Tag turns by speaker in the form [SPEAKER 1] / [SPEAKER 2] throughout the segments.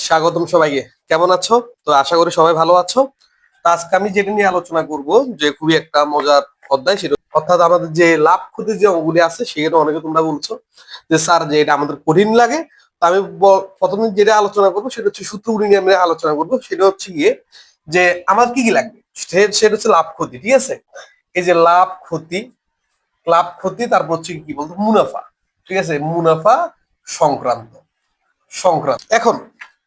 [SPEAKER 1] স্বাগতম সবাইকে। কেমন আছো? তো আশা করি সবাই ভালো আছো। তো আজকে আমি যেটা নিয়ে আলোচনা করব যে খুবই একটা মজার অধ্যায়, সেটা অর্থাৎ আমাদের যে লাভ ক্ষতির যে অঙ্কগুলি আছে সেখানে অনেকে তোমরা বলছো যে স্যার যে এটা আমাদের কঠিন লাগে। তো আমি প্রথমে যেটা আলোচনা করবো সেটা হচ্ছে সূত্রগুলি নিয়ে আমি আলোচনা করবো। সেটা হচ্ছে গিয়ে যে আমার কি কি লাগবে, সেটা হচ্ছে লাভ ক্ষতি। ঠিক আছে, এই যে লাভ ক্ষতি, লাভ ক্ষতি, তারপর হচ্ছে কি বলতো মুনাফা। ঠিক আছে, মুনাফা সংক্রান্ত সংক্রান্ত এখন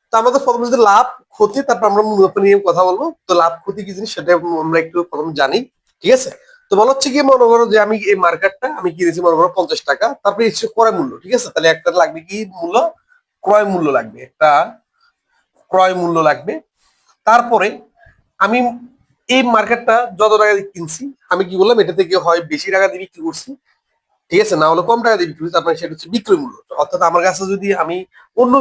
[SPEAKER 1] তো আমাদের প্রথমে যদি লাভ ক্ষতি, তারপর আমরা মুনাফা নিয়ে কথা বলবো। তো লাভ ক্ষতি কি জিনিস সেটা আমরা একটু প্রথম জানি। ঠিক আছে, তো বলা হচ্ছে কি, মনে করো যে আমি এই মার্কেটটা আমি কিনেছি মনে করো 50 টাকা, তারপরে হচ্ছে ক্রয় মূল্য। ঠিক আছে, তাহলে একটা লাগবে কি মূল্য, ক্রয় মূল্য লাগবে, একটা ক্রয় মূল্য লাগবে। তারপরে আমি এই মার্কেটটা যত টাকা দিয়ে কিনছি, আমি কি বললাম এটা থেকে হয় বেশি টাকা দিয়ে বিক্রি করছি, ঠিক আছে, না হলে কম টাকা দিয়ে বিক্রি করছি, তারপরে সেটা হচ্ছে বিক্রয় মূল্য। অর্থাৎ আমার কাছে যদি আমি অন্য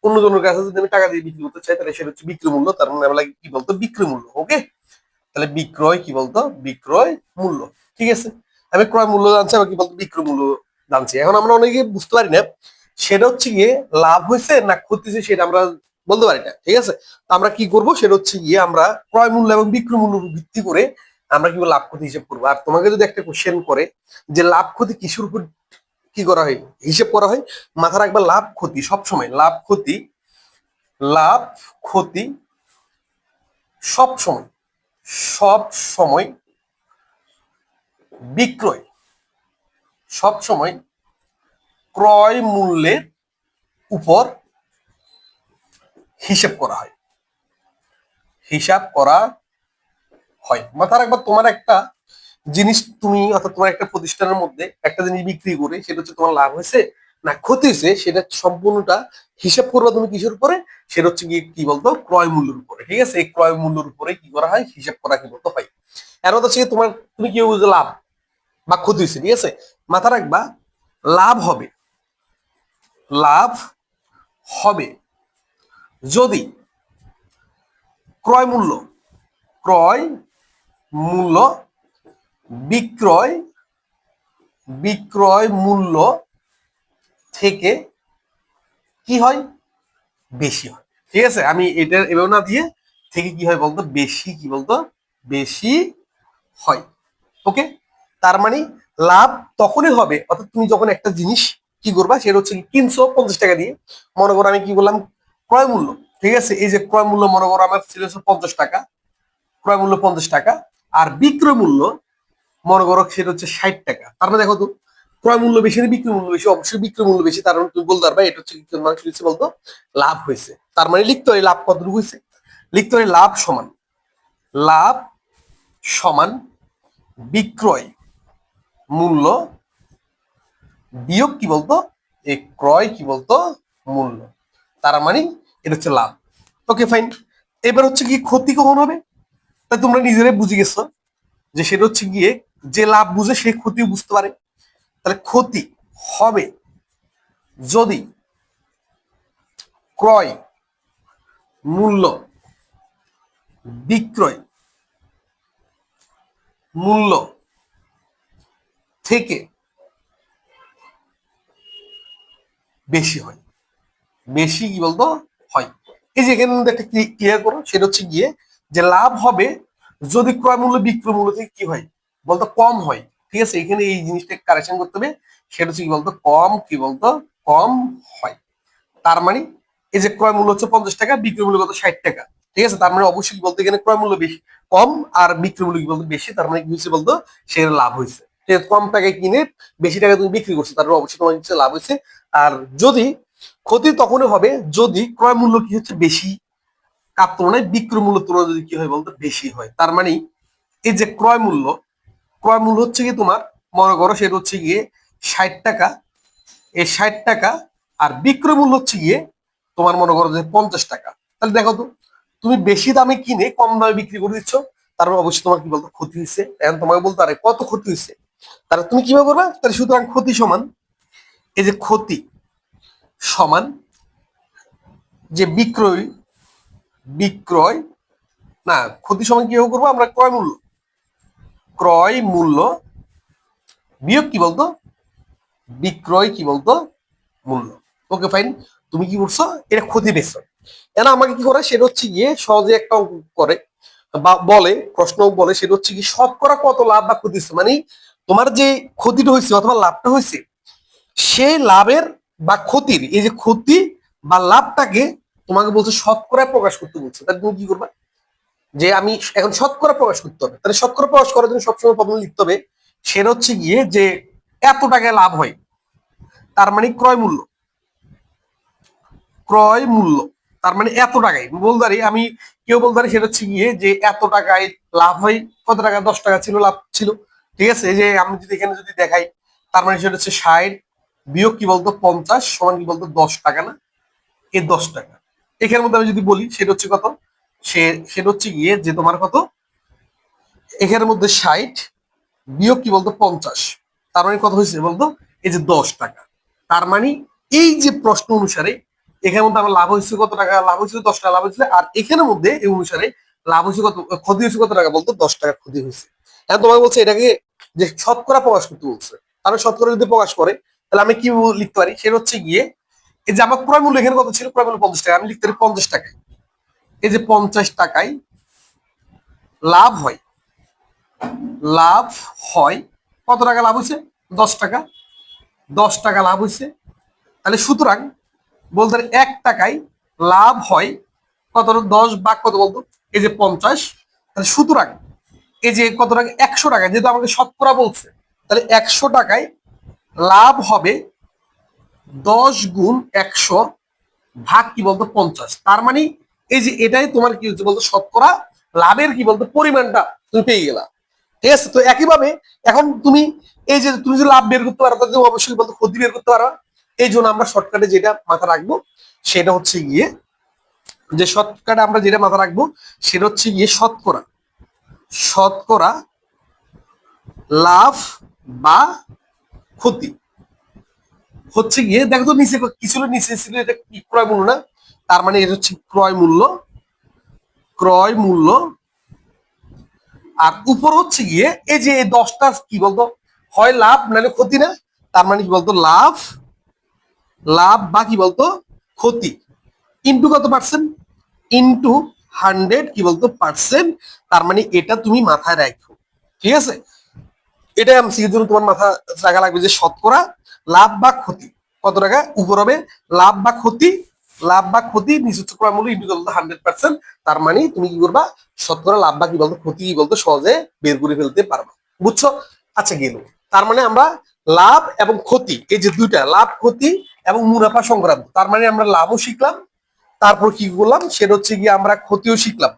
[SPEAKER 1] অন্যজনের কাছে যদি আমি টাকা দিয়ে বিক্রি করতে চাই, তাহলে সেটা হচ্ছে বিক্রয় মূল্য। তার মানে আমরা কি বলতো বিক্রয় মূল্য। ওকে, তাহলে বিক্রয় কি বলতো বিক্রয় মূল্য। ঠিক আছে, আমি ক্রয় মূল্য জানছি, আবার কি বলতো বিক্রয় মূল্য জানছি। এখন আমরা অনেকে বুঝতে পারি না সেটা হচ্ছে গিয়ে লাভ হয়েছে না ক্ষতি হয়েছে, সেটা আমরা বলতে পারি না। ঠিক আছে, তো আমরা কি করব, সেটা হচ্ছে গিয়ে আমরা ক্রয় মূল্য এবং বিক্রয় মূল্য ভিত্তি করে আমরা কি লাভ ক্ষতি হিসেব করবো। আর তোমাকে যদি একটা কোশ্চেন করে যে লাভ ক্ষতি কিসের উপর কি করা হয়, হিসেব করা হয়, মাথা রাখবা লাভ ক্ষতি সবসময়, লাভ ক্ষতি, লাভ ক্ষতি সব সময়, সব সময় বিক্রয়, সব সময় ক্রয় মূল্যের উপর হিসাব করা হয়, হিসাব করা হয়। মাথা রাখবা তোমার একটা জিনিস, তুমি অর্থাৎ তোমার একটা প্রতিষ্ঠানের মধ্যে একটা জিনিস বিক্রি করে সেটা হচ্ছে তোমার লাভ হয়েছে না ক্ষতি হয়েছে, সেটা সম্পূর্ণটা হিসাব করবা তুমি কিসের উপরে, সেটা হচ্ছে কি বলতো ক্রয় মূল্যের উপরে। ঠিক আছে, এই ক্রয় মূল্যের উপরে কি করা হয়, হিসাব করা কি বলতো হয়। এর মধ্যে হচ্ছে তোমার, তুমি কি বুঝছো লাভ বা ক্ষতি হয়েছে। ঠিক আছে, মাথা রাখবা লাভ হবে, লাভ হবে যদি ক্রয় মূল্য, ক্রয় মূল্য বিক্রয়, বিক্রয় মূল্য থেকে কি হয়, বেশি হয়। ঠিক আছে, আমি এটা এভাবে না দিয়ে থেকে কি হয় বলতো বেশি, কি বলতো বেশি হয়। ওকে, তার মানে লাভ তখনই হবে, অর্থাৎ তুমি যখন একটা জিনিস কি করবা, সেটা হচ্ছে কিনছো 50 টাকা দিয়ে। মনে করো আমি কি বললাম ক্রয় মূল্য, ঠিক আছে, এই যে ক্রয় মূল্য মনে করো আমার ছিল 50 টাকা, ক্রয় মূল্য 50 টাকা, আর বিক্রয় মূল্য মনে করো সেটা হচ্ছে 60 টাকা। তার মানে দেখো তো ক্রয় মূল্য বেশি না বিক্রয় মূল্য বেশি, অবশ্যই বিক্রয় মূল্য বেশি। তার মানে তুমি বলতে পারবা এটা হচ্ছে মানুষ হচ্ছে বলতো লাভ হয়েছে। তার মানে লিখতে হয় লাভ কতটুকু হয়েছে, লিখতে হয় লাভ সমান, লাভ সমান বিক্রয় মূল্য বিয়োগ কি বলতো এই ক্রয় কি বলতো মূল্য। তার মানে এটা হচ্ছে লাভ। ওকে ফাইন, এবার হচ্ছে কি ক্ষতি কখন হবে, তাই তোমরা নিজেরাই বুঝে গেছো যে সেটা হচ্ছে গিয়ে যে লাভ বুঝে সে ক্ষতি বুঝতে পারে। তাহলে ক্ষতি হবে যদি ক্রয় মূল্য বিক্রয় মূল্য থেকে বেশি হয়, বেশি কি বলতো হয়। এই যে এখানে একটা ক্লিয়ার করো, সেটা হচ্ছে গিয়ে যে লাভ হবে যদি ক্রয় মূল্য বিক্রয় মূল্য থেকে কি হয় বলতো কম হয়। ঠিক আছে, এখানে এই জিনিসটা কারেকশন করতে হবে, সেটা হচ্ছে কি বলতো কম, কি বলতো কম হয়। তার মানে এই যে ক্রয় মূল্য হচ্ছে 50 টাকা, বিক্রয় মূল্য কত 60 টাকা। ঠিক আছে, তার মানে অবশ্যই বলতে এখানে ক্রয় মূল্য বেশি কম আর বিক্রয় মূল্য কি বলতো বেশি। তার মানে কি হচ্ছে বলতো সে লাভ হয়েছে, সে কম টাকায় কিনে বেশি টাকা তুমি বিক্রি করছো, তার মানে অবশ্যই তোমার হচ্ছে লাভ হয়েছে। আর যদি ক্ষতি তখনই হবে যদি ক্রয় মূল্য কি হচ্ছে বেশি কার তুলনায় বিক্রয় মূল্য তুলনায় যদি কি হয় বলতো বেশি হয়। তার মানে এই যে ক্রয় মূল্য, ক্রয় মূল্য হচ্ছে কি তোমার মনে করো সেটা হচ্ছে গিয়ে 60 টাকা, এই 60 টাকা, আর বিক্রয় মূল্য হচ্ছে গিয়ে তোমার মনে করো যে 50 টাকা। তাহলে দেখো তো তুমি বেশি দামে কিনে কম দামে বিক্রি করে দিচ্ছ, তারপর অবশ্যই তোমার কি বলতো ক্ষতি হয়েছে। এখন তোমাকে বলতো আরে কত ক্ষতি হয়েছে, তাহলে তুমি কিভাবে করবে, তাহলে সুতরাং ক্ষতি সমান এই যে ক্ষতি সমান যে বিক্রয়, বিক্রয় না ক্ষতি সমান কিভাবে করবো আমরা ক্রয় মূল্য, ক্রয় মূল্য বিয়োগ কি বলতো বিক্রয় কি বলতো মূল্য। ওকে ফাইন, তুমি কি করছো এটা ক্ষতি পেয়েছো। এরা আমাকে কি করে সেটা হচ্ছে গিয়ে সহজে একটা অঙ্ক করে বা বলে, প্রশ্ন বলে, সেটা হচ্ছে কি শতকরা কত লাভ বা ক্ষতি হচ্ছে, মানে তোমার যে ক্ষতিটা হয়েছে অথবা লাভটা হয়েছে সেই লাভের বা ক্ষতির, এই যে ক্ষতি বা লাভটাকে তোমাকে বলছে শতকরা প্রকাশ করতে বলছে। তাহলে তুমি কি করবা, যে আমি এখন শতকরা প্রকাশ করতে হবে, তাহলে শতকরা প্রকাশ করার জন্য সবসময় প্রবলেম লিখতে হবে সেটা হচ্ছে গিয়ে যে এত টাকায় লাভ হয়, তার মানে ক্রয় মূল্য, ক্রয় মূল্য তার মানে এত টাকায় বলদারি আমি, কেউ বলদারি সেটা হচ্ছে গিয়ে যে এত টাকায় লাভ হয়, কত টাকা, 10 টাকা ছিল লাভ ছিল, ঠিক আছে। এই যে আমি যদি এখানে যদি দেখাই, তার মানে সেটা হচ্ছে 60 বিয়োগ কি বলতো 50 সমান কি বলতো 10 টাকা, না এই 10 টাকা এখানের মধ্যে আমি যদি বলি সেটা হচ্ছে কত, সেটা হচ্ছে গিয়ে যে তোমার কত, এখানের মধ্যে 60 বিয়োগ কি বলতো 50, তার মানে কত হয়েছে বলতো, এই যে 10 টাকা। তার মানে এই যে প্রশ্ন অনুসারে এখানের মধ্যে আমার লাভ হয়েছে কত টাকা, লাভ হয়েছিল 10 টাকা লাভ হয়েছিল, আর এখানের মধ্যে এই অনুসারে লাভ হয়েছে কত, ক্ষতি হয়েছে কত টাকা বলতো 10 টাকা ক্ষতি হয়েছে। এখন তোমাকে বলছে এটাকে যে শতকরা প্রকাশ করতে বলছে, তাহলে শতকরা যদি প্রকাশ করে তাহলে আমি কি লিখতে পারি, সেটা হচ্ছে গিয়ে এই যে আমার ক্রয় মূল্য এখানে কত ছিল, ক্রয় মূল্য 50 টাকা, আমি লিখতে পারি 50 টাকায়, এই যে 50 টাকায় লাভ হয়, লাভ হয় কত টাকা লাভ হয়েছে, 10 টাকা, 10 টাকা লাভ হয়েছে। তাহলে সুতরাং বলতে 1 টাকায় লাভ হয় কত, 10 ভাগ কত বলতো, এই যে 50, তাহলে সুতরাং এই যে কত টাকা, 100 টাকা, যেহেতু আমাকে শতকরা বলছে তাহলে 100 টাকায় লাভ হবে 10 গুণ 100 ভাগ কি বলতো 50, তার মানে এই যে এটাই তোমার কি হচ্ছে বলতো শতকরা লাভের কি বলতো পরিমাণটা তুমি পেয়ে গেলা, ঠিক আছে। তো একইভাবে এখন তুমি এই যে তুমি যদি লাভ বের করতে পারো তাহলে তুমি অবশ্যই বলতো ক্ষতি বের করতে পারো। এই জন্য আমরা শর্টকাটে যেটা মাথা রাখবো সেটা হচ্ছে গিয়ে, যে শর্টকাটে আমরা যেটা মাথা রাখবো সেটা হচ্ছে গিয়ে শতকরা, শতকরা লাভ বা ক্ষতি হচ্ছে গিয়ে, দেখো তো নিচে কি ছিল, নিচে ছিল এটা কি ক্রয় মূল্য না, তার মানে এটা হচ্ছে ক্রয় মূল্য, ক্রয় মূল্য, আর উপর হচ্ছে গিয়ে এই যে 10টা কি বলতো হয় লাভ নাহলে ক্ষতি, না তার মানে কি বলতো লাভ, লাভ বা কি বলতো ক্ষতি, ইন্টু কত পার্সেন্ট, ইন্টু 100 কি বলতো পার্সেন্ট, তার মানে এটা তুমি মাথায় রাখো, ঠিক আছে। এটা এমসিকিউর জন্য তোমার মাথা রাখা লাগবে যে শতকরা লাভ বা ক্ষতি কত টাকা, উপর হবে লাভ বা ক্ষতি, লাভ বা ক্ষতি নিচে হচ্ছে ক্রয় মূল্য ইন্টু বলতো 100%, তার মানে তুমি কি করবা, শতকরা লাভ বা কি বলতো ক্ষতি কি বলতো সহজে বের করে ফেলতে পারবা, বুঝছো। আচ্ছা গেল, তার মানে আমরা লাভ এবং ক্ষতি এই যে দুইটা লাভ ক্ষতি এবং মুনাফা সংক্রান্ত, তার মানে আমরা লাভও শিখলাম, তারপর কি করলাম সেটা হচ্ছে গিয়ে আমরা ক্ষতিও শিখলাম,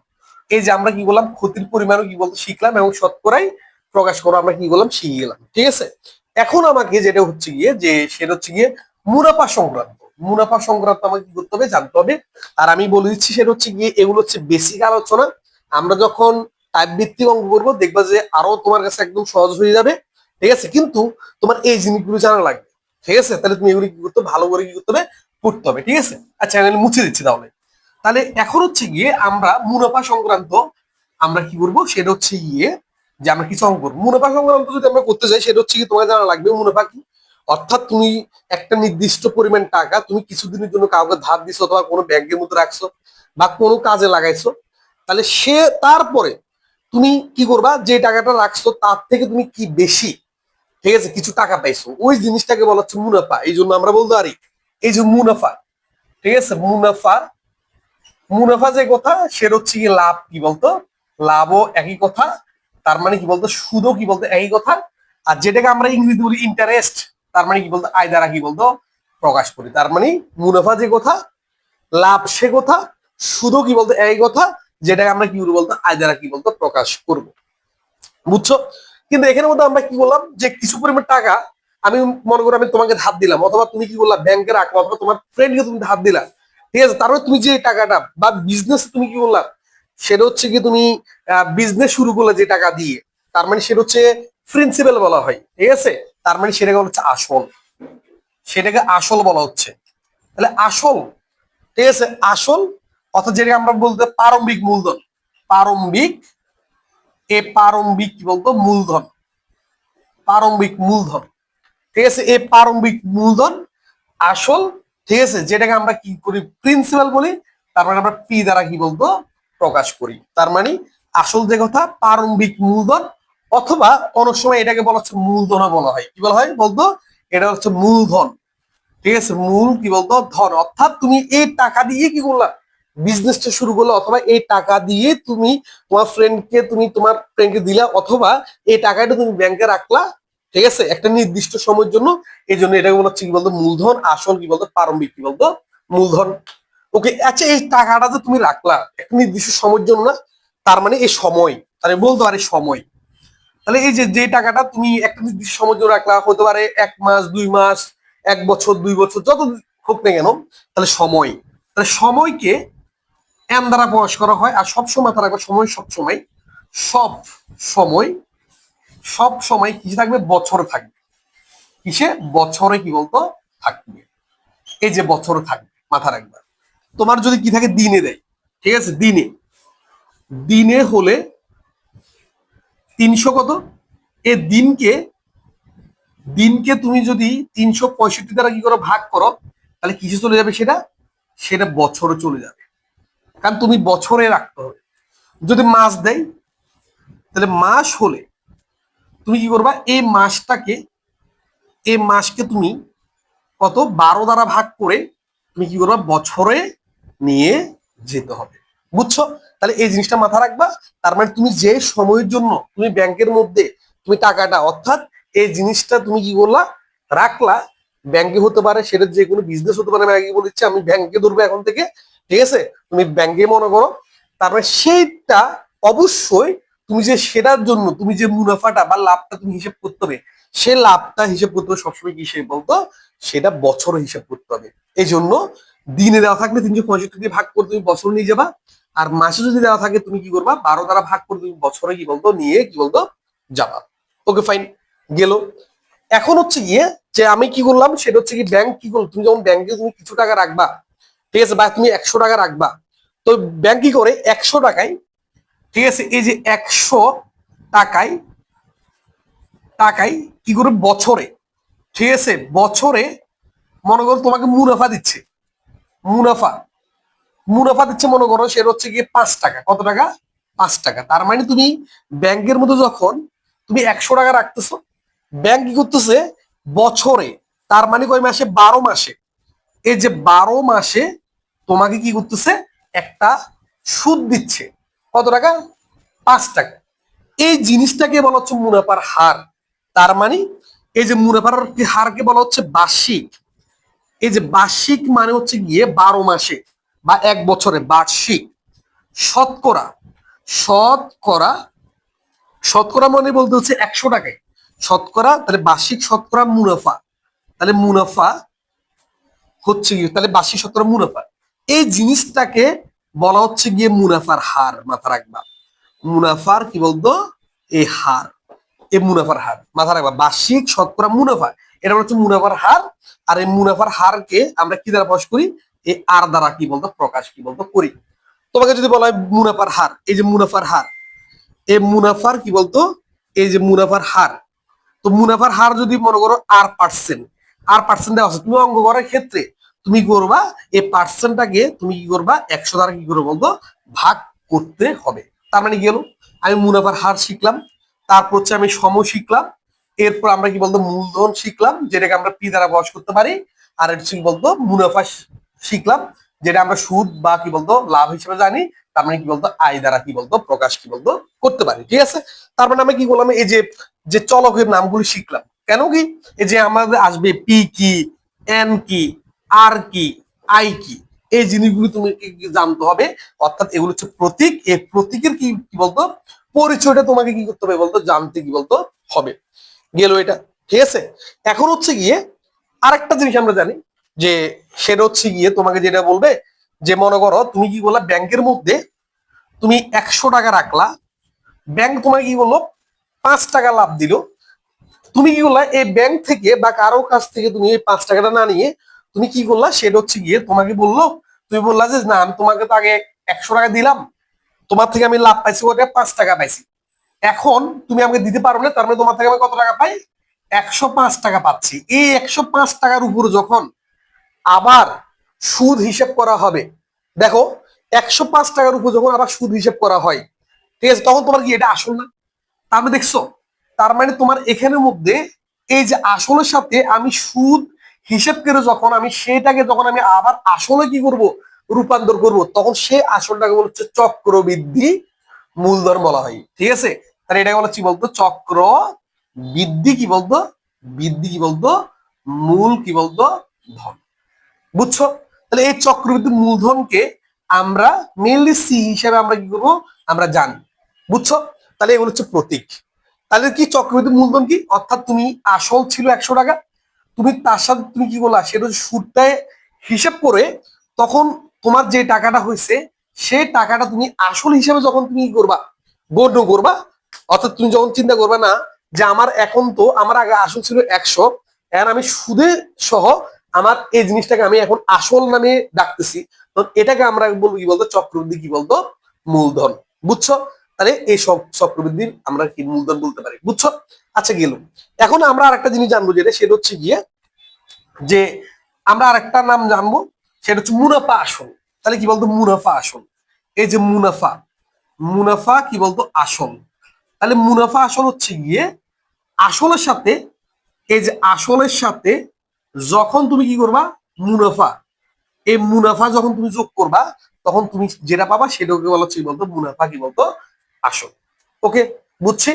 [SPEAKER 1] এই যে আমরা কি করলাম ক্ষতির পরিমাণও কি বলতো শিখলাম এবং শতকরাই প্রকাশ করা আমরা কি করলাম শিখে গেলাম, ঠিক আছে। এখন আমাকে যেটা হচ্ছে গিয়ে যে সেটা হচ্ছে গিয়ে মুনাফা সংক্রান্ত, মুনাফা সংক্রান্ত আমাকে কি করতে হবে জানতে হবে, আর আমি বলে দিচ্ছি সেটা হচ্ছে গিয়ে এগুলো হচ্ছে বেসিক আলোচনা, আমরা যখন টাইপ ভিত্তিক অঙ্ক করবো দেখবা যে আরো তোমার কাছে একদম সহজ হয়ে যাবে, ঠিক আছে, কিন্তু তোমার এই জিনিসগুলো জানা লাগবে, ঠিক আছে। তাহলে তুমি এগুলো কি করতে ভালো করে কি করতে হবে পড়তে হবে, ঠিক আছে। আচ্ছা আমি মুছে দিচ্ছি তাহলে, তাহলে এখন হচ্ছে গিয়ে আমরা মুনাফা সংক্রান্ত আমরা কি করবো সেটা হচ্ছে গিয়ে যে আমরা কিছু অঙ্ক করবো, মুনাফা সংক্রান্ত যদি আমরা করতে চাই সেটা হচ্ছে কি তোমার জানা লাগবে মুনাফা কি, অর্থাৎ তুমি একটা নির্দিষ্ট পরিমাণ টাকা তুমি কিছুদিনের জন্য কাউকে ধার দিছো অথবা কোনো ব্যাংকের মধ্যে রাখছো বা কোনো কাজে লাগাইছো, তাহলে সে তারপরে তুমি কি করবা, যে টাকাটা রাখছো তার থেকে তুমি কি বেশি, ঠিক আছে, কিছু টাকা পাইছো, ওই জিনিসটাকে বলা হচ্ছে মুনাফা। এই জন্য আমরা বলতে পারি এই যে মুনাফা, ঠিক আছে, মুনাফা, মুনাফা যে কথা সেটা হচ্ছে কি লাভ কি বলতো, লাভও একই কথা, তার মানে কি বলতো সুদও কি বলতো একই কথা, আর যেটাকে আমরা ইংরেজি বলি ইন্টারেস্ট, তার মানে কি বলতো আয় দ্বারা কি বলতো প্রকাশ করি, তার মানে মুনাফা যে কথা, লাভ সে কথা, সুদও কি বলতো একই কথা, যেটাকে আমরা কি বলতো আয় দ্বারা কি বলতো প্রকাশ করব, বুঝছো। কিন্তু এখানের মধ্যে আমরা কি বললাম যে কিছু পরিমাণ টাকা আমি মনে করি আমি তোমাকে ধার দিলাম অথবা তুমি কি করলা ব্যাংকে রাখো অথবা তোমার ফ্রেন্ডকে তুমি ধার দিলা, ঠিক আছে, তারপরে তুমি যে টাকাটা বা বিজনেস তুমি কি করলা সেটা হচ্ছে কি তুমি বিজনেস শুরু করলে যে টাকা দিয়ে, তার মানে সেটা হচ্ছে প্রিন্সিপাল বলা হয়, ঠিক আছে, তার মানে সেটাকে বলা হচ্ছে আসল, সেটাকে আসল বলা হচ্ছে। তাহলে আসল, ঠিক আছে, আসল অর্থাৎ যেটাকে আমরা বলতে প্রারম্ভিক মূলধন, প্রারম্ভিক, প্রারম্ভিক কি বলতো মূলধন, প্রারম্ভিক মূলধন, ঠিক আছে, এই প্রারম্ভিক মূলধন আসল, ঠিক আছে, যেটাকে আমরা কি করি প্রিন্সিপাল বলি, তার মানে আমরা পি দ্বারা কি বলতো প্রকাশ করি। তার মানে আসল যে কথা প্রারম্ভিক মূলধন, অথবা অনেক সময় এটাকে বলা হচ্ছে মূলধনও বলা হয়। কি বলা হয় বলতো? এটা হচ্ছে মূলধন। ঠিক আছে, মূল কি বলতো ধন। অর্থাৎ তুমি এই টাকা দিয়ে কি করলা, বিজনেসটা শুরু করলো, অথবা এই টাকা দিয়ে তুমি তোমার ফ্রেন্ডকে দিলা, অথবা এই টাকাটা তুমি ব্যাংকে রাখলা। ঠিক আছে, একটা নির্দিষ্ট সময়ের জন্য। এই জন্য এটাকে বলা হচ্ছে কি বলতো মূলধন। আসল কি বলতো প্রারম্ভিক কি বলতো মূলধন। ওকে, আচ্ছা এই টাকাটা যে তুমি রাখলা একটা নির্দিষ্ট সময়ের জন্য না, তার মানে এই সময়, তাহলে বলতে পারে সময়। তাহলে এই যে যে টাকাটা তুমি একটা নির্দিষ্ট সময়ের জন্য রাখলা, হতে পারে 1 মাস 2 মাস 1 বছর 2 বছর যত হোক না কেন, তাহলে সময়। তাহলে সময়কে এন দ্বারা প্রকাশ করা হয়। আর সবসময় মাথা রাখবে, সময় সবসময়, সব সময়, সব সময় কিসে থাকবে, বছরে থাকবে। কিসে, বছরে কি বলতো থাকবে। এই যে বছরে থাকবে, মাথা রাখবে। তোমার যদি কি থাকে, দিনে দেয়। ঠিক আছে, দিনে, দিনে হলে 300 কত, এ দিনকে, দিনকে তুমি যদি 365 দ্বারা কি করো ভাগ করো, তাহলে কিসে চলে যাবে সেটা, সেটা বছরে চলে যাবে। কারণ তুমি বছরে রাখতে হবে। যদি মাস দেয়, তাহলে মাস হলে তুমি কি করবা, এই মাসটাকে, এই মাসকে তুমি কত 12 দ্বারা ভাগ করে তুমি কি করবা, বছরে নিয়ে যেতে হবে। বুঝছো? তাহলে এই জিনিসটা মাথা রাখবা। তার মানে তুমি যে সময়ের জন্য তুমি ব্যাংকের মধ্যে তুমি টাকাটা, অর্থাৎ এই জিনিসটা তুমি কি করলা, রাখলা। ব্যাংকে হতে পারে, সেটা যে কোনো বিজনেস হতে পারে। আমি আগে বলেছি আমি ব্যাংকে ধরবো এখন থেকে। ঠিক আছে, তুমি ব্যাংকে মনে করো। তারপরে সেইটা অবশ্যই তুমি যে সেটার জন্য তুমি যে মুনাফাটা বা লাভটা তুমি হিসেব করতে হবে, সে লাভটা হিসেব করতে হবে সবসময় কি হিসেব বলতো, সেটা বছরে হিসাব করতে হবে। এই জন্য দিনে দেওয়া থাকলে 365 দিয়ে ভাগ করে তুমি বছর নিয়ে যাবা। আর মাসে যদি দেওয়া থাকে তুমি কি করবা, 12 দ্বারা ভাগ করে তুমি বছরে কি বলতো নিয়ে কি বলতো যাবা। ওকে ফাইন, গেল। এখন হচ্ছে গিয়ে যে আমি কি করলাম সেটা হচ্ছে কি, ব্যাংক কি করলো, তুমি যখন ব্যাংকে তুমি কিছু টাকা রাখবা, ঠিক আছে, বা তুমি 100 টাকা রাখবা, তো ব্যাংক কি করে 100 টাকায়, ঠিক আছে, এই যে 100 টাকায়, টাকায় কি করে বছরে, ঠিক আছে, বছরে মনে করো তোমাকে মুনাফা দিচ্ছে। মুনাফা, মুনাফা দিচ্ছে মনে করো সেটা হচ্ছে গিয়ে 5 টাকা। কত টাকা, 5 টাকা। তার মানে তুমি ব্যাংকের মধ্যে যখন তুমি 100 টাকা রাখতেছো, ব্যাংক কি করতেছে বছরে, তার মানে কয় মাসে, 12 মাসে, এই যে 12 মাসে তোমাকে কি করতেছে, একটা সুদ দিচ্ছে। কত টাকা, 5 টাকা। এই জিনিসটাকে বলা হচ্ছে মুনাফার হার। তার মানে এই যে মুনাফার হারকে বলা হচ্ছে বার্ষিক। এই যে বার্ষিক মানে হচ্ছে গিয়ে 12 মাসে বা 1 বছরে বার্ষিক। শতকরা, শতকরা, শতকরা মানে বলতে হচ্ছে 100 টাকায় শতকরা, তাহলে বার্ষিক শতকরা মুনাফা। তাহলে মুনাফা হচ্ছে গিয়ে, তাহলে বার্ষিক শতকরা মুনাফা, এই জিনিসটাকে বলা হচ্ছে গিয়ে মুনাফার হার। মাথা রাখবা, মুনাফার কি বলতো এই হার, এই মুনাফার হার মাথা রাখবা। বার্ষিক শতকরা মুনাফা, এটা হচ্ছে মুনাফার হার। আর এই মুনাফার হারকে আমরা কি দ্বারা প্রকাশ করি, এই আর দ্বারা কি বলতো প্রকাশ কি বলতো করি। তোমাকে যদি বলা হয় মুনাফার হার, এই যে মুনাফার হার, এই মুনাফার কি বলতো, এই যে মুনাফার হার। তো মুনাফার হার যদি মনে করো আর%, আর% দেওয়া আছে, তুমি অঙ্ক করার ক্ষেত্রে তুমি করবা এই পার্সেন্টটাকে তুমি কি করবা 100 দ্বারা কি করবো বলতো ভাগ করতে হবে। তার মানে কি হলো, আমি মুনাফার হার শিখলাম, তারপর হচ্ছে আমি সময় শিখলাম, এরপর আমরা কি বলতো মূলধন শিখলাম, যেটাকে আমরা পি দ্বারা প্রকাশ করতে পারি। আর হচ্ছে কি বলতো মুনাফা শিখলাম, যেটা আমরা সুদ বা কি বলতো লাভ হিসেবে জানি। তার মানে কি বলতো আয় দ্বারা কি বলতো প্রকাশ কি বলতো করতে পারি। ঠিক আছে, তার মানে আমি কি বললাম, এই যে যে চলকের নামগুলো শিখলাম। কেন কি, এই যে আমাদের আসবে পি কি, এন কি, আর কি, আই কি, এই জিনিসগুলো তুমি জানতে হবে। অর্থাৎ এগুলো হচ্ছে প্রতীক। এই প্রতীকের কি কি বলতো পরিচয়টা তোমাকে কি করতে হবে বলতো জানতে কি বলতো হবে। গেল এটা। ঠিক আছে, এখন হচ্ছে গিয়ে আরেকটা জিনিস আমরা জানি, যে সেটা হচ্ছে গিয়ে তোমাকে যেটা বলবে, যে মনে করো তুমি কি বললা ব্যাংকের মধ্যে তুমি 100 টাকা রাখলা, ব্যাংক তোমাকে কি বললো 5 টাকা লাভ দিল। তুমি কি করলা এই ব্যাংক থেকে বা কারো কাছ থেকে তুমি এই 5 টাকাটা না নিয়ে তুমি কি করলা, সেটা হচ্ছে গিয়ে তোমাকে বললো, তুমি বললা যে না আমি তোমাকে তো আগে 100 টাকা দিলাম, তোমার থেকে আমি লাভ পাইছি ওটা 5 টাকা পাইছি, এখন তুমি আমাকে দিতে পারবে না, তার মানে তোমার থেকে আমি কত টাকা পাই, 105 টাকা পাচ্ছি। এই 105 টাকার উপর যখন আবার সুদ হিসেব করা হবে, দেখো 105 টাকার উপর যখন আবার সুদ হিসেব করা হয়, ঠিক আছে, তখন তোমার কি এটা আসল না? তার মানে দেখছো, তার মানে তোমার এখানের মধ্যে এই যে আসলের সাথে আমি সুদ হিসেব করে যখন আমি সেটাকে যখন আমি আবার আসলে কি করব, রূপান্তর করব, তখন সে আসলটাকে বলা হচ্ছে চক্রবৃদ্ধি মূলধন বলা হয়। ঠিক আছে, তাহলে এটাকে বলা কি বলতো, চক্র বৃদ্ধি কি বলতো, বৃদ্ধি কি বলতো, মূল কি বলতো, ধন। বুঝছো? তাহলে এই চক্রবৃদ্ধি মূলধনকে আমরা মেনলি সি হিসেবে আমরা কি করবো, আমরা জানি। বুঝছো? তাহলে এগুলো হচ্ছে প্রতীক। তাহলে কি চক্রবৃদ্ধি মূলধন কি, অর্থাৎ তুমি আসল ছিল 100 টাকা, তুমি তার সাথে তুমি কি করলা, সেটা সুদটায় হিসেব করে তখন তোমার যে টাকাটা হয়েছে সেই টাকাটা তুমি আসল হিসেবে যখন তুমি কি করবা, গণ্য করবা। অর্থাৎ তুমি যখন চিন্তা করবে না যে আমার এখন তো আমার আগে আসল ছিল 100, এখন আমি সুদে সহ আমার এই জিনিসটাকে আমি এখন আসল নামে ডাকতেছি, তো এটাকে আমরা বলবো কি বলতো, চক্রবৃদ্ধি কি বলতো, মূলধন। বুঝছো? তাহলে এই সব চক্রবৃদ্ধির আমরা কি মূলধন বলতে পারি। বুঝছো? আচ্ছা গেল, এখন আমরা আরেকটা জিনিস জানবো, যেটা সেটা হচ্ছে গিয়ে যে আমরা আরেকটা নাম জানবো, সেটা হচ্ছে মুনাফা আসল। তাহলে কি বলতো, মুনাফা আসল। এই যে মুনাফা, মুনাফা কি বলতো, আসল। তাহলে মুনাফা আসল হচ্ছে গিয়ে আসলের সাথে, এই যে আসলের সাথে যখন তুমি কি করবা, মুনাফা, এই মুনাফা যখন তুমি যোগ করবা, তখন তুমি যেটা পাবা সেটাকে বলা হচ্ছে কি বলতো, মুনাফা কি বলতো, আসল। ওকে, বুঝছি।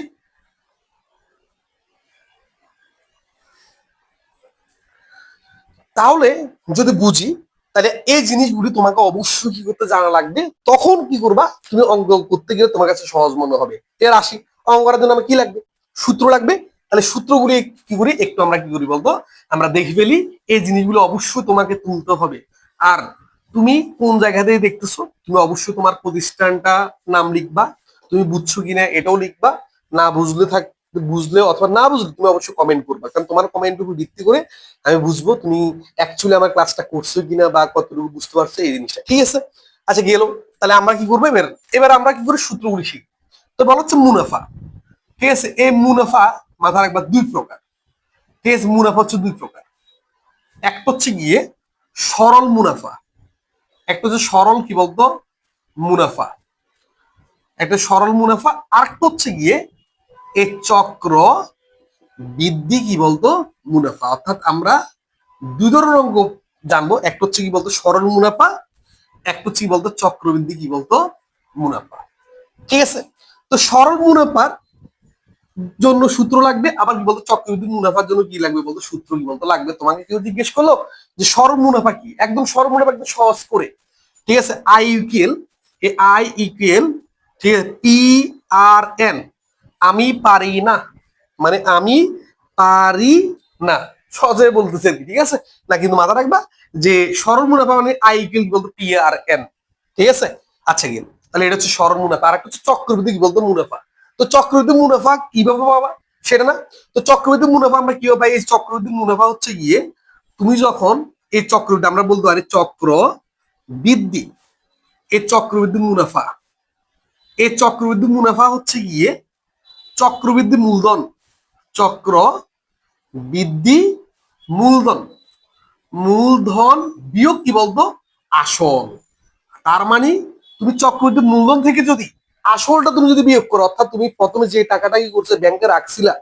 [SPEAKER 1] তাহলে যদি বুঝি, তাহলে এই জিনিসগুলি তোমাকে অবশ্যই কি করতে জানা লাগবে, তখন কি করবা, তুমি অঙ্ক করতে গেলে তোমার কাছে সহজ মনে হবে। এর আসি, অঙ্ক করার জন্য আমার কি লাগবে, সূত্র লাগবে। তাহলে সূত্রগুলি কি করি, একটু আমরা কি করি বলতো, আমরা দেখে ফেলি। এই জিনিসগুলো অবশ্যই তোমাকে তুলতে হবে। আর তুমি কোন জায়গা থেকে দেখতেছো, তুমি অবশ্যই তোমার প্রতিষ্ঠানটা নাম লিখবা, তুমি বুঝছো কিনা এটাও লিখবা। না বুঝলে বুঝলে অথবা না বুঝলে তুমি অবশ্যই কমেন্ট করবা, কারণ তোমার কমেন্টের উপর ভিত্তি করে আমি বুঝবো তুমি অ্যাকচুয়ালি আমার ক্লাসটা করছো কিনা বা কতটুকু বুঝতে পারছো এই জিনিসটা। ঠিক আছে, আচ্ছা গেল। তাহলে আমরা কি করবো এবার, এবার আমরা কি করে সূত্রগুলি শিখি। তো বলা হচ্ছে মুনাফা। ঠিক আছে, এই মুনাফা মাথার একবার দুই প্রকার। ঠিক আছে, মুনাফা হচ্ছে দুই প্রকার। একটা হচ্ছে গিয়ে সরল মুনাফা, একটা হচ্ছে সরল কি বলতো, মুনাফা, একটা সরল মুনাফা। আর একটা হচ্ছে গিয়ে এই চক্র বৃদ্ধি কি বলতো, মুনাফা। অর্থাৎ আমরা দুই ধরনের অঙ্ক জানবো, একটা হচ্ছে কি বলতো সরল মুনাফা, একটা হচ্ছে কি বলতো চক্রবৃদ্ধি কি বলতো, মুনাফা। ঠিক আছে, তো সরল মুনাফার জন্য সূত্র লাগবে, আবার কি বলতো চক্রবৃদ্ধি মুনাফার জন্য কি লাগবে বলতো, সূত্র কি বলতো লাগবে। তোমাকে কেউ জিজ্ঞেস করলো যে সরল মুনাফা কি, একদম সরল মুনাফা একদম সহজ করে। ঠিক আছে, I equal, A I equal, ঠিক আছে, পি আর এন, আমি পারি না, মানে আমি পারি না, সহজে বলতেছে আর কি। ঠিক আছে, না কিন্তু মাথা রাখবা যে সরল মুনাফা মানে আই ইকুয়াল বলতো পি আর এন। ঠিক আছে, আচ্ছা গেল। তাহলে এটা হচ্ছে সরল মুনাফা। আর একটা হচ্ছে চক্রবৃদ্ধি কি বলতো, মুনাফা। তো চক্রবৃদ্ধি মুনাফা কিভাবে পাবা সেটা না, তো চক্রবৃদ্ধি মুনাফা আমরা কিভাবে পাই, এই চক্রবৃদ্ধি মুনাফা হচ্ছে গিয়ে তুমি যখন এই চক্রবৃদ্ধি আমরা বলতে পারি চক্র বৃদ্ধি, এই চক্রবৃদ্ধি মুনাফা, এই চক্রবৃদ্ধি মুনাফা হচ্ছে গিয়ে চক্রবৃদ্ধি মূলধন, চক্র বৃদ্ধি মূলধন, মূলধন বিয়োগ কি বলতো, আসল। তার মানে তুমি চক্রবৃদ্ধি মূলধন থেকে যদি আসলটা তুমি যদি বিয়োগ করো, অর্থাৎ তুমি প্রথমে যে টাকাটা কি করছে ব্যাংকে রাখছিলা,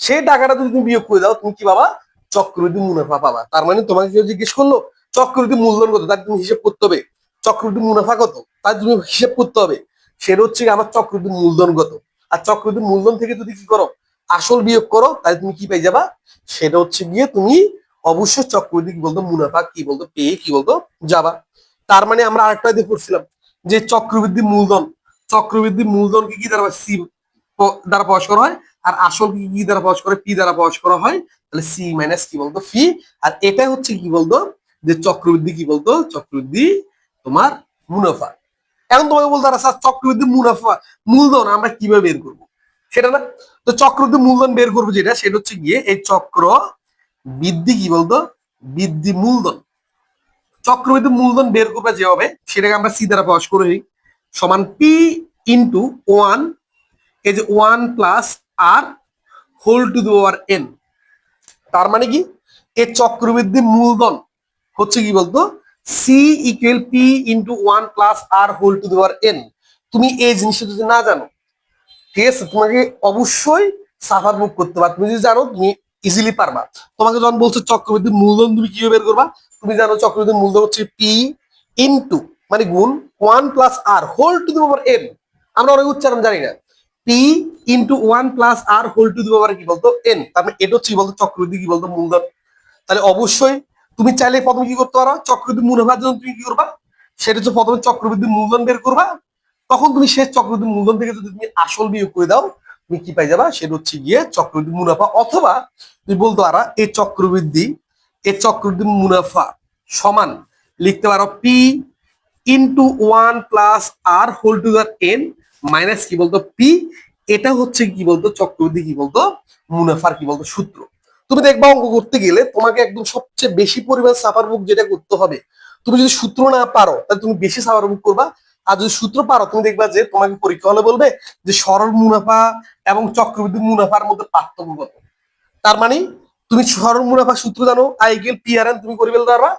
[SPEAKER 1] সেই টাকাটা যদি তুমি বিয়োগ করে দাও, তুমি কি পাবা, চক্রবৃদ্ধি মুনাফা পাবা। তার মানে তোমাকে কেউ জিজ্ঞেস করলো চক্রবৃদ্ধি মূলধন কত, তার তুমি হিসেব করতে হবে। চক্রবৃদ্ধি মুনাফা কত, তার তুমি হিসেব করতে হবে। সেটা হচ্ছে আমার চক্রবৃদ্ধি মূলধন কত। আর চক্রবৃদ্ধি মূলধন থেকে যদি কি করো, আসল বিয়োগ করো, তাহলে তুমি কি পেয়ে যাবা, সেটা হচ্ছে গিয়ে তুমি অবশ্যই চক্রবৃদ্ধি কি বলতো, মুনাফা কি বলতো পেয়ে কি বলতো যাবা। তার মানে আমরা আরেকটা দিয়ে পড়ছিলাম যে চক্রবৃদ্ধি মূলধন, চক্রবৃদ্ধি মূলধনকে কি দ্বারা, সি দ্বারা প্রকাশ করা হয়। আর আসল কি কি দ্বারা প্রকাশ করে, পি দ্বারা প্রকাশ করা হয়। তাহলে সি মাইনাস কি বলতো, ফি। আর এটা হচ্ছে কি বলতো, যে চক্রবৃদ্ধি কি বলতো, চক্রবৃদ্ধি তোমার মুনাফা। এখন তোমাকে বলতে পারো স্যার চক্রবৃদ্ধি মুনাফা মূলধন আমরা কিভাবে বের করবো, সেটা না। তো চক্রবৃদ্ধি মূলধন বের করবো যেটা, সেটা হচ্ছে গিয়ে এই চক্র বৃদ্ধি কি বলতো, বৃদ্ধি মূলধন। চক্রবৃদ্ধি মূলধন বের করবে যেভাবে, সেটাকে আমরা সি দ্বারা প্রকাশ করে নিই, সমান পি ইন্টু ওয়ান, এই যে one plus R whole to the power N. তার মানে কি, এই চক্রবৃদ্ধি মূলধন হচ্ছে কি বলতো C equal P into one plus R whole to the power N. তুমি এই জিনিসটা যদি না জানো, ঠিক আছে, তোমাকে অবশ্যই সাফার মুভ করতে পারবে। তুমি যদি জানো তুমি ইজিলি পারবা। তোমাকে যখন বলছো চক্রবৃদ্ধির মূলধন তুমি কিভাবে বের করবা, তুমি জানো চক্রবৃদ্ধির মূলধন হচ্ছে পি ইন্টু মানে গুণ one plus R whole to the power N. আমরা অনেক উচ্চারণ জানি না। P into one plus R whole to the power কি বলতো এন। তার মানে এটা হচ্ছে কি বলতো চক্রবৃদ্ধি কি বলতো মূলধন। তাহলে অবশ্যই তুমি চাইলে প্রথমে কি করতে পারো, চক্রবৃদ্ধি মুনাফার জন্য তুমি কি করবা, সেটা হচ্ছে প্রথমে চক্রবৃদ্ধি মূলধন বের করবা। তখন তুমি শেষ চক্রবৃদ্ধি মূলধন থেকে যদি তুমি আসল বিয়োগ করে দাও, তুমি কি পাই যাবা, সেটা হচ্ছে গিয়ে চক্রবৃদ্ধি মুনাফা। অথবা তুমি বলতে পারো এই চক্রবৃদ্ধি মুনাফা সমান লিখতে পারো P into one plus R whole to the N minus কি বলতো পি। এটা হচ্ছে কি বলতো চক্রবৃদ্ধি কি বলতো মুনাফার কি বলতো সূত্র। তুমি দেখবা অঙ্ক করতে গেলে তোমাকে একদম সবচেয়ে বেশি পরিমাণ সাফার বুক যেটা করতে হবে, তুমি যদি সূত্র না পারো তাহলে তুমি বেশি সাফার বুক করবা। আর যদি সূত্র পারো তুমি দেখবা যে তোমাকে পরীক্ষা হলে বলবে যে সরল মুনাফা এবং চক্রবৃদ্ধি মুনাফার মধ্যে পার্থক্য কত। তার মানে তুমি সরল মুনাফা সূত্র জানো, I equal P R N, তুমি করে ফেলতে পারবা।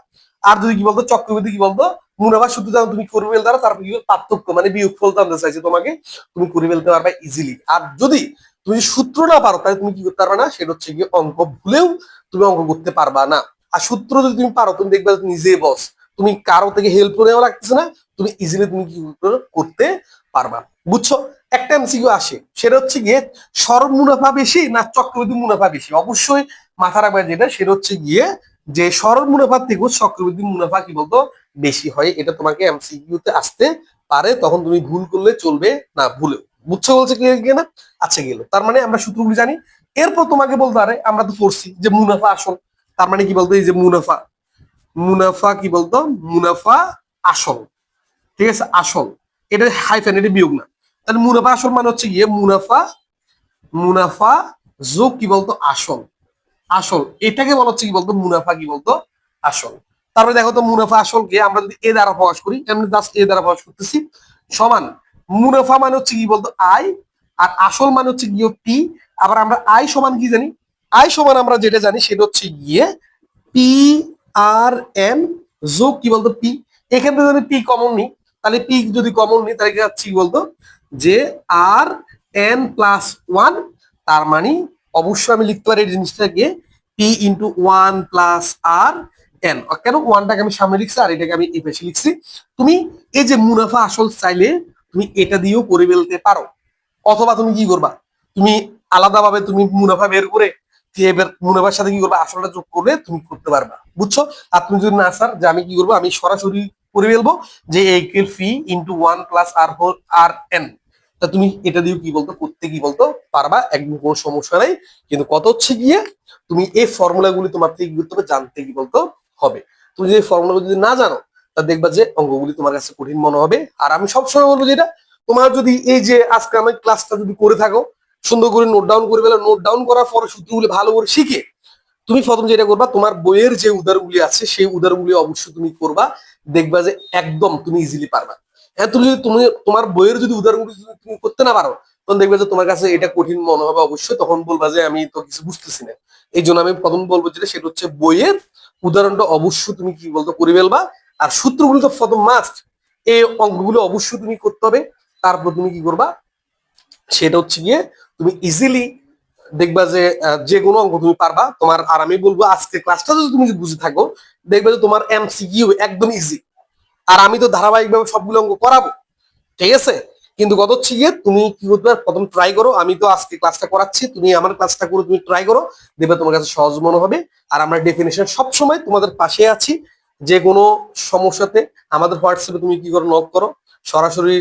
[SPEAKER 1] আর যদি কি বলতো চক্রবৃদ্ধি কি বলতো মুনাফা সূত্র জানো, তুমি করে ফেলতে পারো। তারপর কি পার্থক্য মানে বিয়োগফল জানতে চাইছে তোমাকে, তুমি করে ফেলতে পারবা ইজিলি। আর যদি তুমি সূত্র না পারো তাহলে তুমি কি করতে পারবে না, সেটা হচ্ছে গিয়ে অঙ্ক ভুলেও তুমি অঙ্ক করতে পারবা না। আর সূত্র যদি তুমি পারো তুমি দেখবে নিজে বস, তুমি কারো থেকে হেল্প নেওয়া লাগতেছে না, তুমি ইজিলি তুমি কি করতে পারবা। বুঝছো? একটা এমসিকিউ আসে, সেটা হচ্ছে গিয়ে সরল মুনাফা বেশি না চক্রবৃদ্ধি মুনাফা বেশি। অবশ্যই মাথা রাখবে যেটা, সেটা হচ্ছে গিয়ে যে সরল মুনাফার থেকে চক্রবৃদ্ধি মুনাফা কি বলতো বেশি হয়। এটা তোমাকে এমসিকিউ তে আসতে পারে, তখন তুমি ভুল করলে চলবে না, ভুলে। বুঝছো বলছে কি না? আচ্ছা গেল, তার মানে আমরা সূত্রগুলি জানি। এরপর তোমাকে বলতে পারে, আমরা তো পড়ছি যে মুনাফা আসল, তার মানে কি বলতো এই যে মুনাফা, মুনাফা কি বলতো মুনাফা আসল, ঠিক আছে, আসল। এটা হাইফেন, এটা বিয়োগ না। তাহলে মুনাফা আসল মানে হচ্ছে গিয়ে মুনাফা, মুনাফা যোগ কি বলতো আসল, আসল এটাকে বলা হচ্ছে কি বলতো মুনাফা কি বলতো আসল। তারপরে দেখো তো মুনাফা আসলকে আমরা যদি এ দ্বারা প্রকাশ করি, এমনি জাস্ট এ দ্বারা প্রকাশ করতেছি, সমান মুনাফা মানে হচ্ছে কি বলতো আই, আর আসল মানে হচ্ছে গিয়ে পি। আবার আমরা আই সমান কি জানি, আই সমান আমরা যেটা জানি সেটা হচ্ছে গিয়ে পি আর এন যোগ কি বলতো পি। এখান থেকে যদি পি কমন নিই, তাহলে পি যদি কমন নিই তাহলে কি বলতো যে আর এন প্লাস ওয়ান। তার মানে অবশ্যই আমি লিখতে পারি এই জিনিসটাকে পি ইন্টু ওয়ান প্লাস আর এন। কেন ওয়ানটাকে আমি সামনে লিখছি আর এটাকে আমি এই পাশে লিখছি। তুমি এই যে মুনাফা আসল চাইলে তুমি এটা দিয়েও করে ফেলতে পারো। অথবা তুমি কি করবা, তুমি আলাদাভাবে তুমি মুনাফা বের করে এবার মুনাফার সাথে কি করবা আসলটা যোগ করলে তুমি করতে পারবা। বুঝছো? আর তুমি যদি না স্যার যে আমি কি করবো, আমি সরাসরি করে ফেলবো যে ইকুয়াল ফি into one plus R whole আর এন। তা তুমি এটা দিয়ে কি বলতো করতে কি বলতো পারবা, একদম কোনো সমস্যা নাই। কিন্তু কত হচ্ছে গিয়ে তুমি এই ফর্মুলা গুলি তোমার থেকে কি করতে হবে, জানতে কি বলতো হবে। তুমি যদি ফর্মুলা যদি না জানো তা দেখবা যে অঙ্কগুলি তোমার কাছে কঠিন মনে হবে। আর আমি সবসময় বলবো যেটা, তোমার যদি এই যে আজকে আমি ক্লাসটা যদি করে থাকো, সুন্দর করে নোট ডাউন করে ফেলো, নোট ডাউন করার পরে সূত্রগুলি ভালো করে শিখে তুমি প্রথম যেটা করবা, তোমার বইয়ের যে উদাহরণগুলি আছে সেই উদাহরণগুলি অবশ্যই তুমি করবা। দেখবা যে একদম তুমি ইজিলি পারবা। হ্যাঁ, তুমি যদি তোমার বইয়ের যদি উদাহরণগুলি যদি তুমি করতে না পারো, তখন দেখবে যে তোমার কাছে এটা কঠিন মনে হবে অবশ্যই। তখন বলবা যে আমি তো কিছু বুঝতেছি না। এই জন্য আমি প্রথম বলবো যেটা সেটা হচ্ছে বইয়ের উদাহরণটা অবশ্যই তুমি কি বলতো করে ফেলবা। আর সূত্রগুলো তো প্রথম মাস্ট, এই অঙ্কগুলো অবশ্যই তুমি করতে হবে। তারপর তুমি কি করবা, সেটা হচ্ছে গিয়ে তুমি ইজিলি দেখবা যে যে কোনো অঙ্ক তুমি পারবা তোমার। আর আমি বলবো আজকে ক্লাসটা যদি তুমি বুঝে থাকো, দেখবে যে তোমার এমসিকিউ একদম ইজি। আর আমি তো ধারাবাহিকভাবে সবগুলো অঙ্ক করাবো, ঠিক আছে। কিন্তু কত হচ্ছে গিয়ে তুমি কি করতে পারো, প্রথম ট্রাই করো। আমি তো আজকে ক্লাসটা করাচ্ছি, তুমি আমার ক্লাসটা করে তুমি ট্রাই করো, দেখবে তোমার কাছে সহজ মনে হবে। আর আমরা ডেফিনেশন সবসময় তোমাদের পাশে আছি। যে কোনো সমস্যাতে আমাদের হোয়াটসঅ্যাপে তুমি কি করো, নক করো, সরাসরি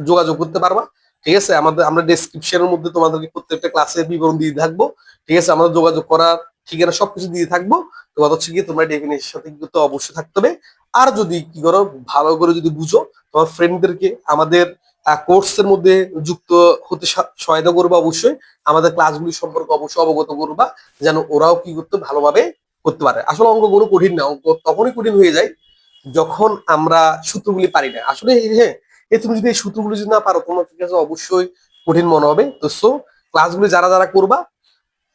[SPEAKER 1] যোগাযোগ করতে পারবা। ঠিক আছে, আমরা ডেসক্রিপশনের মধ্যে তোমাদেরকে প্রত্যেকটা ক্লাসের বিবরণ দিয়ে থাকবো। ঠিক আছে, আমাদের যোগাযোগ করার ঠিকানা সবকিছু দিয়ে থাকবো। তো কথা হচ্ছে গিয়ে তোমরা ডেফিনেশন সাথে কিন্তু অবশ্যই থাকতে হবে। আর যদি কি করো ভালো করে যদি বুঝো, তোমার ফ্রেন্ডদেরকে আমাদের কোর্সের মধ্যে যুক্ত হতে সহায়তা করবে অবশ্যই। আমাদের ক্লাসগুলি সম্পর্কে অবশ্যই অবগত করবা, যেন ওরাও কি করতে ভালোভাবে করতে পারে। আসলে অঙ্ক কোনো কঠিন না, অঙ্ক তখনই কঠিন হয়ে যায় যখন আমরা সূত্রগুলি পারি না। আসলে হ্যাঁ, তুমি যদি এই সূত্রগুলি যদি না পারো তোমার কাছে অবশ্যই কঠিন মনে হবে। তো সো ক্লাসগুলি যারা যারা করবা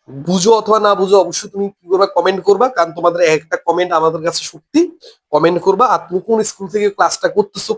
[SPEAKER 1] বুঝো অথবা না বুঝো অবশ্যই তুমি কি করবা, কমেন্ট করবা, কারণ তোমাদের একটা কমেন্ট আমাদের কাছে শক্তি। কমেন্ট করবা আর তুমি কোন স্কুল থেকে ক্লাসটা করতেছো